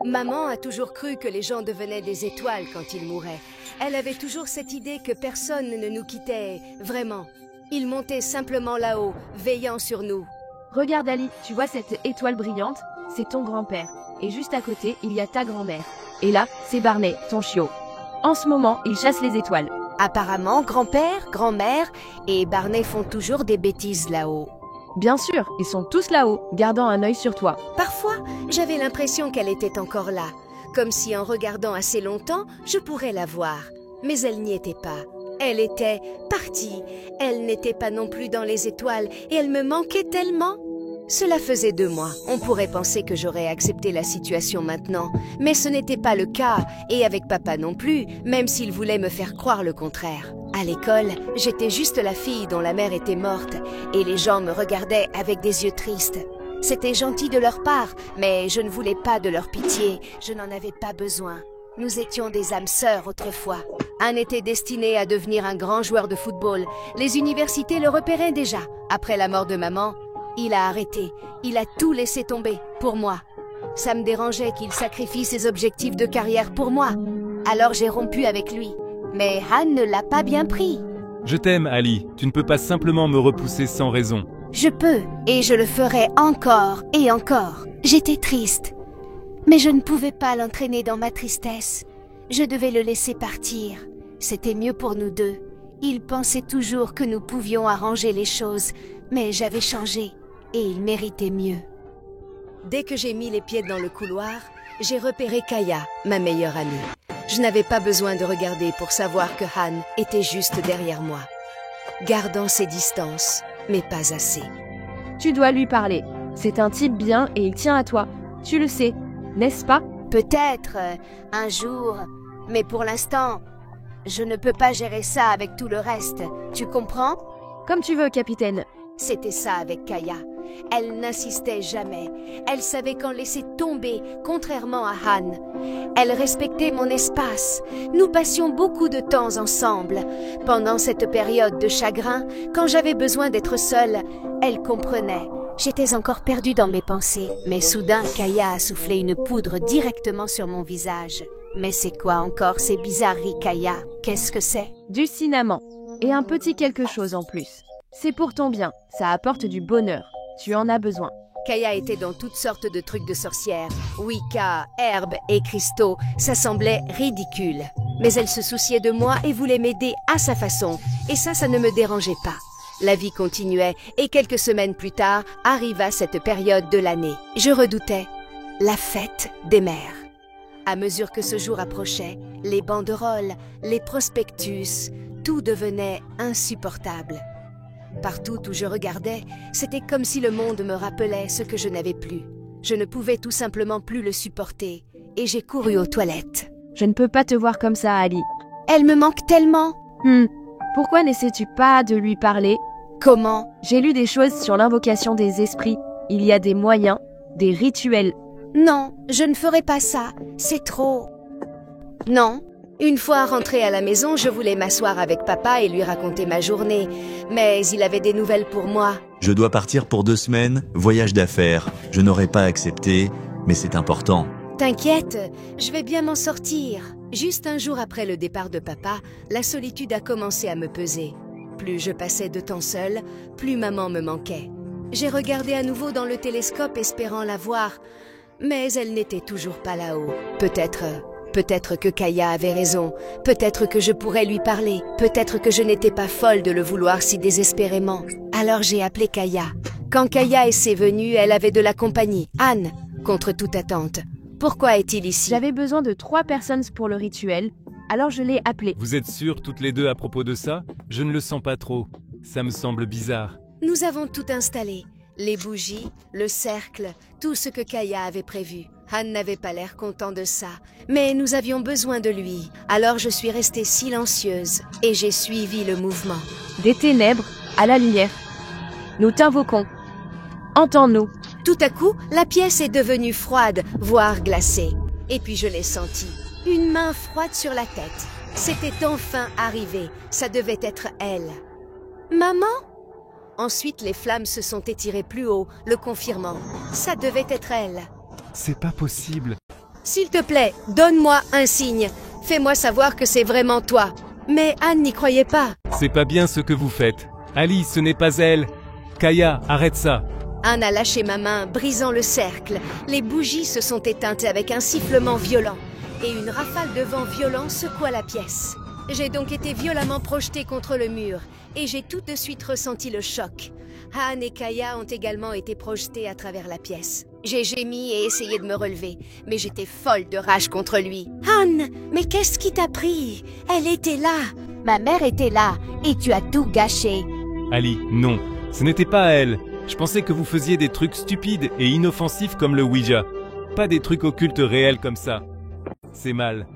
Maman a toujours cru que les gens devenaient des étoiles quand ils mouraient. Elle avait toujours cette idée que personne ne nous quittait vraiment. Ils montaient simplement là-haut, veillant sur nous. Regarde Ali, tu vois cette étoile brillante? C'est ton grand-père. Et juste à côté, il y a ta grand-mère. Et là, c'est Barney, ton chiot. En ce moment, il chasse les étoiles. Apparemment, grand-père, grand-mère et Barney font toujours des bêtises là-haut. Bien sûr, ils sont tous là-haut, gardant un œil sur toi. Parfois, j'avais l'impression qu'elle était encore là, comme si en regardant assez longtemps, je pourrais la voir. Mais elle n'y était pas. Elle était partie. Elle n'était pas non plus dans les étoiles et elle me manquait tellement. Cela faisait 2 mois. On pourrait penser que j'aurais accepté la situation maintenant, mais ce n'était pas le cas, et avec papa non plus, même s'il voulait me faire croire le contraire. À l'école, j'étais juste la fille dont la mère était morte, et les gens me regardaient avec des yeux tristes. C'était gentil de leur part, mais je ne voulais pas de leur pitié, je n'en avais pas besoin. Nous étions des âmes sœurs autrefois. Un était destiné à devenir un grand joueur de football. Les universités le repéraient déjà. Après la mort de maman, il a arrêté. Il a tout laissé tomber, pour moi. Ça me dérangeait qu'il sacrifie ses objectifs de carrière pour moi. Alors j'ai rompu avec lui. Mais Han ne l'a pas bien pris. Je t'aime, Ali. Tu ne peux pas simplement me repousser sans raison. Je peux, et je le ferai encore et encore. J'étais triste. Mais je ne pouvais pas l'entraîner dans ma tristesse. Je devais le laisser partir. C'était mieux pour nous deux. Il pensait toujours que nous pouvions arranger les choses, mais j'avais changé, et il méritait mieux. Dès que j'ai mis les pieds dans le couloir, j'ai repéré Kaya, ma meilleure amie. Je n'avais pas besoin de regarder pour savoir que Han était juste derrière moi, gardant ses distances, mais pas assez. Tu dois lui parler. C'est un type bien et il tient à toi. Tu le sais, n'est-ce pas? Peut-être, un jour, mais pour l'instant, je ne peux pas gérer ça avec tout le reste, tu comprends? Comme tu veux, capitaine. C'était ça avec Kaya. Elle n'insistait jamais. Elle savait quand laisser tomber, contrairement à Han. Elle respectait mon espace. Nous passions beaucoup de temps ensemble. Pendant cette période de chagrin, quand j'avais besoin d'être seule, elle comprenait. J'étais encore perdue dans mes pensées. Mais soudain, Kaya a soufflé une poudre directement sur mon visage. Mais c'est quoi encore ces bizarreries, Kaya? Qu'est-ce que c'est? Du cinnamon. Et un petit quelque chose en plus. C'est pour ton bien. Ça apporte du bonheur. Tu en as besoin. Kaya était dans toutes sortes de trucs de sorcière. Wicca, herbes et cristaux. Ça semblait ridicule. Mais elle se souciait de moi et voulait m'aider à sa façon. Et ça ne me dérangeait pas. La vie continuait et quelques semaines plus tard arriva cette période de l'année. Je redoutais la fête des mères. À mesure que ce jour approchait, les banderoles, les prospectus, tout devenait insupportable. Partout où je regardais, c'était comme si le monde me rappelait ce que je n'avais plus. Je ne pouvais tout simplement plus le supporter, et j'ai couru aux toilettes. Je ne peux pas te voir comme ça, Ali. Elle me manque tellement. Pourquoi n'essaies-tu pas de lui parler? Comment? J'ai lu des choses sur l'invocation des esprits. Il y a des moyens, des rituels. Non, je ne ferai pas ça. C'est trop. Non. Une fois rentrée à la maison, je voulais m'asseoir avec papa et lui raconter ma journée. Mais il avait des nouvelles pour moi. Je dois partir pour 2 semaines, voyage d'affaires. Je n'aurais pas accepté, mais c'est important. T'inquiète, je vais bien m'en sortir. Juste un jour après le départ de papa, la solitude a commencé à me peser. Plus je passais de temps seule, plus maman me manquait. J'ai regardé à nouveau dans le télescope espérant la voir, mais elle n'était toujours pas là-haut. Peut-être que Kaya avait raison, peut-être que je pourrais lui parler, peut-être que je n'étais pas folle de le vouloir si désespérément. Alors j'ai appelé Kaya. Quand Kaya est venue, elle avait de la compagnie, Anne, contre toute attente. Pourquoi est-il ici? J'avais besoin de 3 personnes pour le rituel, alors je l'ai appelé. Vous êtes sûres toutes les deux à propos de ça? Je ne le sens pas trop. Ça me semble bizarre. Nous avons tout installé. Les bougies, le cercle, tout ce que Kaya avait prévu. Han n'avait pas l'air content de ça, mais nous avions besoin de lui. Alors je suis restée silencieuse et j'ai suivi le mouvement. Des ténèbres à la lumière. Nous t'invoquons. Entends-nous. Tout à coup, la pièce est devenue froide, voire glacée. Et puis je l'ai senti. Une main froide sur la tête. C'était enfin arrivé. Ça devait être elle. Maman? Ensuite, les flammes se sont étirées plus haut, le confirmant. Ça devait être elle. C'est pas possible. S'il te plaît, donne-moi un signe. Fais-moi savoir que c'est vraiment toi. Mais Anne n'y croyait pas. C'est pas bien ce que vous faites. Ali, ce n'est pas elle. Kaya, arrête ça. Anne a lâché ma main, brisant le cercle. Les bougies se sont éteintes avec un sifflement violent. Et une rafale de vent violent secoua la pièce. J'ai donc été violemment projetée contre le mur. Et j'ai tout de suite ressenti le choc. Anne et Kaya ont également été projetés à travers la pièce. J'ai gémi et essayé de me relever, mais j'étais folle de rage contre lui. Anne, mais qu'est-ce qui t'a pris? Elle était là. Ma mère était là, et tu as tout gâché. Ali, non, ce n'était pas elle. Je pensais que vous faisiez des trucs stupides et inoffensifs comme le Ouija. Pas des trucs occultes réels comme ça. C'est mal.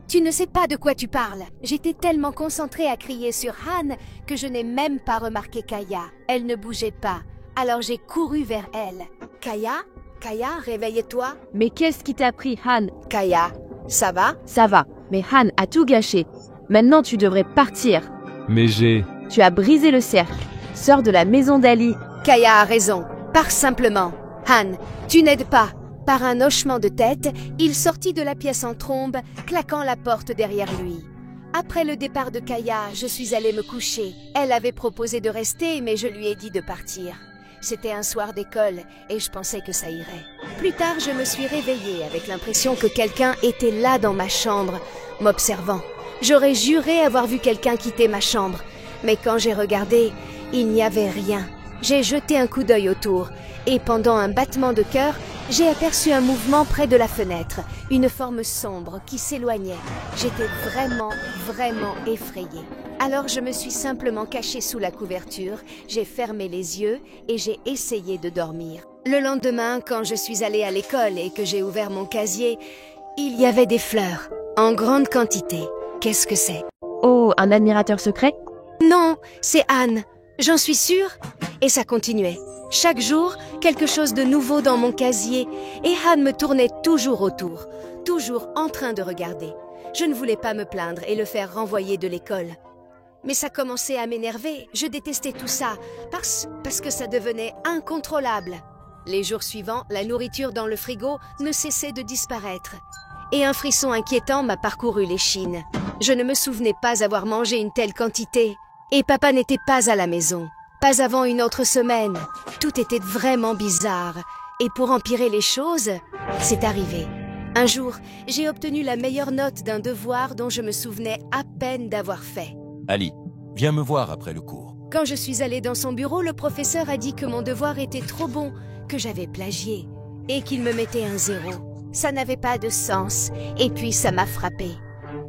Tu ne sais pas de quoi tu parles. J'étais tellement concentrée à crier sur Anne que je n'ai même pas remarqué Kaya. Elle ne bougeait pas. Alors j'ai couru vers elle. Kaya? Kaya, réveille-toi. Mais qu'est-ce qui t'a pris, Han? Kaya, ça va? Ça va, mais Han a tout gâché. Maintenant tu devrais partir. Mais j'ai... Tu as brisé le cercle. Sors de la maison d'Ali. Kaya a raison. Pars simplement. Han, tu n'aides pas. Par un hochement de tête, il sortit de la pièce en trombe, claquant la porte derrière lui. Après le départ de Kaya, je suis allée me coucher. Elle avait proposé de rester, mais je lui ai dit de partir. C'était un soir d'école, et je pensais que ça irait. Plus tard, je me suis réveillée avec l'impression que quelqu'un était là dans ma chambre, m'observant. J'aurais juré avoir vu quelqu'un quitter ma chambre, mais quand j'ai regardé, il n'y avait rien. J'ai jeté un coup d'œil autour, et pendant un battement de cœur, j'ai aperçu un mouvement près de la fenêtre, une forme sombre qui s'éloignait. J'étais vraiment effrayée. Alors je me suis simplement cachée sous la couverture, j'ai fermé les yeux et j'ai essayé de dormir. Le lendemain, quand je suis allée à l'école et que j'ai ouvert mon casier, il y avait des fleurs, en grande quantité. Qu'est-ce que c'est? Oh, un admirateur secret? Non, c'est Anne. J'en suis sûre. Et ça continuait. Chaque jour, quelque chose de nouveau dans mon casier, et Anne me tournait toujours autour, toujours en train de regarder. Je ne voulais pas me plaindre et le faire renvoyer de l'école. Mais ça commençait à m'énerver, je détestais tout ça, parce que ça devenait incontrôlable. Les jours suivants, la nourriture dans le frigo ne cessait de disparaître. Et un frisson inquiétant m'a parcouru l'échine. Je ne me souvenais pas avoir mangé une telle quantité. Et papa n'était pas à la maison. Pas avant une autre semaine. Tout était vraiment bizarre. Et pour empirer les choses, c'est arrivé. Un jour, j'ai obtenu la meilleure note d'un devoir dont je me souvenais à peine d'avoir fait. Ali, viens me voir après le cours. Quand je suis allée dans son bureau, le professeur a dit que mon devoir était trop bon, que j'avais plagié, et qu'il me mettait un 0. Ça n'avait pas de sens, et puis ça m'a frappée.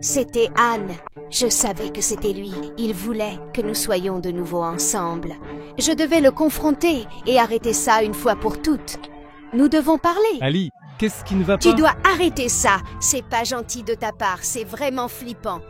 C'était Anne. Je savais que c'était lui. Il voulait que nous soyons de nouveau ensemble. Je devais le confronter et arrêter ça une fois pour toutes. Nous devons parler. Ali, qu'est-ce qui ne va pas? Tu dois arrêter ça. C'est pas gentil de ta part, c'est vraiment flippant.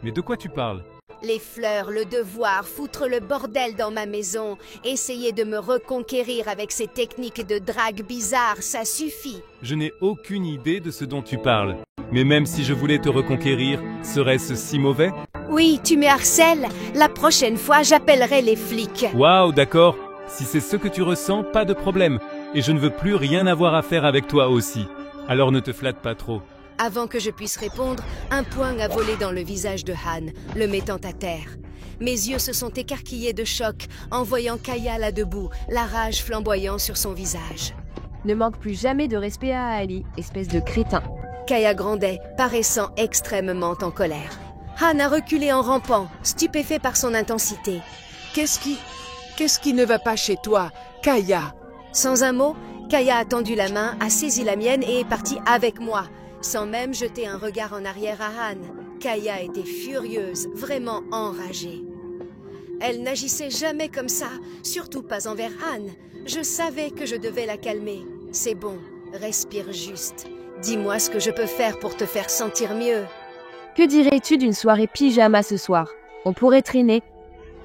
Mais de quoi tu parles? Les fleurs, le devoir, foutre le bordel dans ma maison, essayer de me reconquérir avec ces techniques de drague bizarres, ça suffit. Je n'ai aucune idée de ce dont tu parles. Mais même si je voulais te reconquérir, serait-ce si mauvais? Oui, tu me harcèles. La prochaine fois, j'appellerai les flics. Waouh, d'accord. Si c'est ce que tu ressens, pas de problème. Et je ne veux plus rien avoir à faire avec toi aussi. Alors ne te flatte pas trop. Avant que je puisse répondre, un poing a volé dans le visage de Han, le mettant à terre. Mes yeux se sont écarquillés de choc en voyant Kaya là debout, la rage flamboyant sur son visage. Ne manque plus jamais de respect à Ali, espèce de crétin. Kaya grondait, paraissant extrêmement en colère. Han a reculé en rampant, stupéfait par son intensité. Qu'est-ce qui ne va pas chez toi, Kaya? Sans un mot, Kaya a tendu la main, a saisi la mienne et est partie avec moi, sans même jeter un regard en arrière à Han. Kaya était furieuse, vraiment enragée. Elle n'agissait jamais comme ça, surtout pas envers Han. Je savais que je devais la calmer. C'est bon, respire juste. Dis-moi ce que je peux faire pour te faire sentir mieux. Que dirais-tu d'une soirée pyjama ce soir? On pourrait traîner,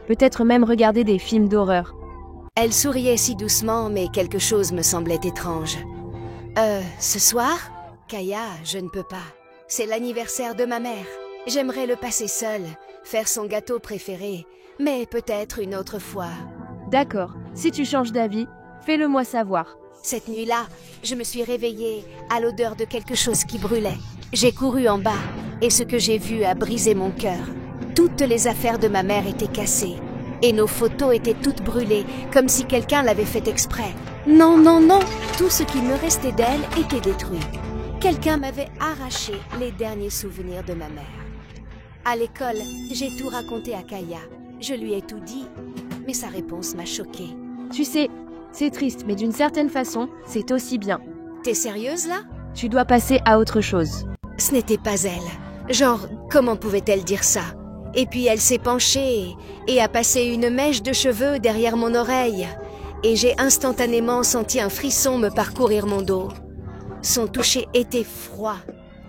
peut-être même regarder des films d'horreur. Elle souriait si doucement, mais quelque chose me semblait étrange. Ce soir? Kaya, je ne peux pas. C'est l'anniversaire de ma mère. J'aimerais le passer seule, faire son gâteau préféré, mais peut-être une autre fois. D'accord, si tu changes d'avis, fais-le moi savoir. Cette nuit-là, je me suis réveillée à l'odeur de quelque chose qui brûlait. J'ai couru en bas et ce que j'ai vu a brisé mon cœur. Toutes les affaires de ma mère étaient cassées et nos photos étaient toutes brûlées, comme si quelqu'un l'avait fait exprès. Non, non, non, tout ce qui me restait d'elle était détruit. Quelqu'un m'avait arraché les derniers souvenirs de ma mère. À l'école, j'ai tout raconté à Kaya. Je lui ai tout dit, mais sa réponse m'a choquée. Tu sais, c'est triste, mais d'une certaine façon, c'est aussi bien. T'es sérieuse là? Tu dois passer à autre chose. Ce n'était pas elle. Genre, comment pouvait-elle dire ça? Et puis elle s'est penchée et a passé une mèche de cheveux derrière mon oreille. Et j'ai instantanément senti un frisson me parcourir mon dos. Son toucher était froid,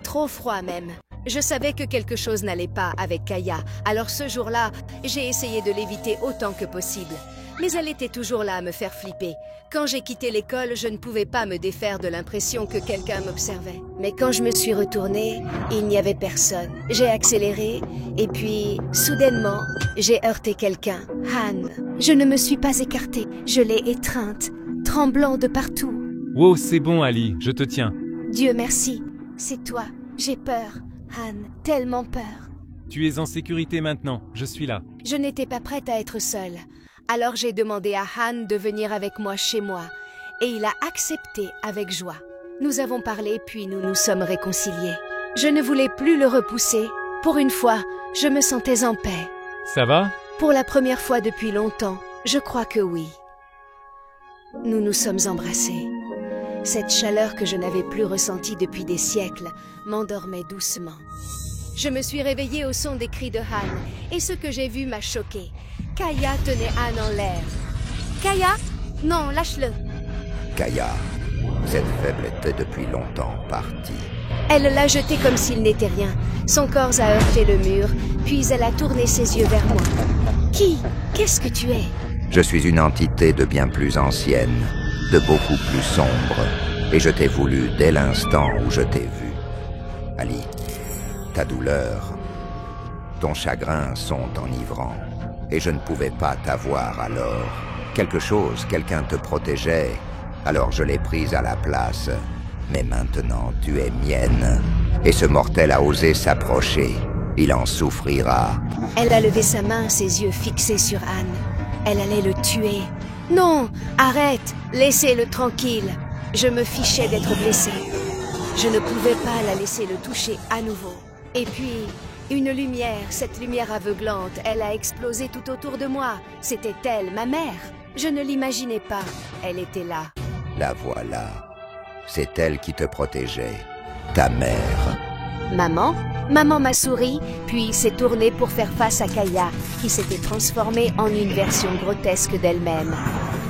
trop froid même. Je savais que quelque chose n'allait pas avec Kaya, alors ce jour-là, j'ai essayé de l'éviter autant que possible. Mais elle était toujours là à me faire flipper. Quand j'ai quitté l'école, je ne pouvais pas me défaire de l'impression que quelqu'un m'observait. Mais quand je me suis retournée, il n'y avait personne. J'ai accéléré, et puis, soudainement, j'ai heurté quelqu'un, Han. Je ne me suis pas écartée, je l'ai étreinte, tremblant de partout. Wow, c'est bon Ali, je te tiens. Dieu merci, c'est toi. J'ai peur, Han, tellement peur. Tu es en sécurité maintenant, je suis là. Je n'étais pas prête à être seule. Alors j'ai demandé à Han de venir avec moi chez moi, et il a accepté avec joie. Nous avons parlé, puis nous nous sommes réconciliés. Je ne voulais plus le repousser. Pour une fois, je me sentais en paix. Ça va? Pour la première fois depuis longtemps, je crois que oui. Nous nous sommes embrassés. Cette chaleur que je n'avais plus ressentie depuis des siècles m'endormait doucement. Je me suis réveillée au son des cris de Han, et ce que j'ai vu m'a choquée. Kaya tenait Han en l'air. Kaya? Non, lâche-le. Kaya, cette faible était depuis longtemps partie. Elle l'a jeté comme s'il n'était rien. Son corps a heurté le mur, puis elle a tourné ses yeux vers moi. Qui? Qu'est-ce que tu es? Je suis une entité de bien plus ancienne, de beaucoup plus sombre, et je t'ai voulu dès l'instant où je t'ai vu. Ali, ta douleur, ton chagrin sont enivrants, et je ne pouvais pas t'avoir alors. Quelqu'un te protégeait, alors je l'ai prise à la place. Mais maintenant tu es mienne, et ce mortel a osé s'approcher. Il en souffrira. Elle a levé sa main, ses yeux fixés sur Han. Elle allait le tuer. Non, arrête, laissez-le tranquille. Je me fichais d'être blessée. Je ne pouvais pas la laisser le toucher à nouveau. Et puis, une lumière, cette lumière aveuglante, elle a explosé tout autour de moi. C'était elle, ma mère. Je ne l'imaginais pas. Elle était là. La voilà. C'est elle qui te protégeait. Ta mère. Maman? Maman m'a souri, puis s'est tournée pour faire face à Kaya, qui s'était transformée en une version grotesque d'elle-même.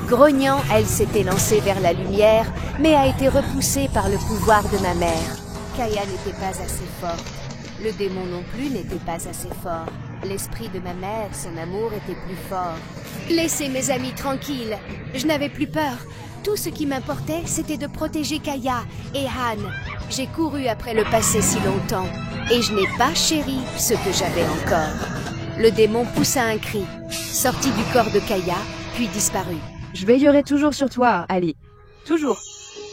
Grognant, elle s'était lancée vers la lumière, mais a été repoussée par le pouvoir de ma mère. Kaya n'était pas assez forte. Le démon non plus n'était pas assez fort. L'esprit de ma mère, son amour était plus fort. Laissez mes amis tranquilles. Je n'avais plus peur. Tout ce qui m'importait, c'était de protéger Kaya et Han. J'ai couru après le passé si longtemps, et je n'ai pas chéri ce que j'avais encore. Le démon poussa un cri, sortit du corps de Kaya, puis disparut. Je veillerai toujours sur toi, Ali. Toujours.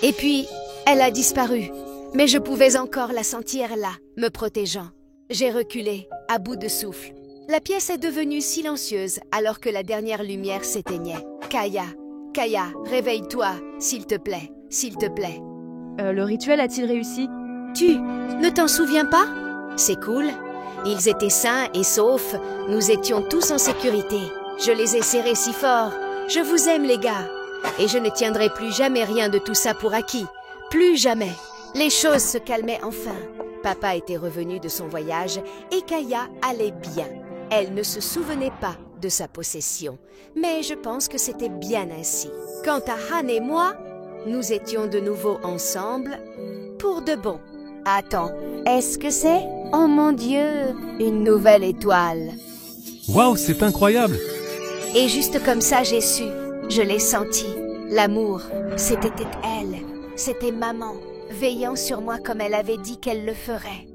Et puis, elle a disparu, mais je pouvais encore la sentir là, me protégeant. J'ai reculé, à bout de souffle. La pièce est devenue silencieuse alors que la dernière lumière s'éteignait. Kaya, réveille-toi, s'il te plaît, s'il te plaît. Le rituel a-t-il réussi? Tu ne t'en souviens pas? C'est cool. Ils étaient sains et saufs. Nous étions tous en sécurité. Je les ai serrés si fort. Je vous aime, les gars. Et je ne tiendrai plus jamais rien de tout ça pour acquis. Plus jamais. Les choses se calmaient enfin. Papa était revenu de son voyage et Kaya allait bien. Elle ne se souvenait pas de sa possession. Mais je pense que c'était bien ainsi. Quant à Han et moi, nous étions de nouveau ensemble, pour de bon. Attends, est-ce que c'est, oh mon Dieu, une nouvelle étoile? Waouh, c'est incroyable! Et juste comme ça, j'ai su, je l'ai senti. L'amour, c'était elle, c'était maman, veillant sur moi comme elle avait dit qu'elle le ferait.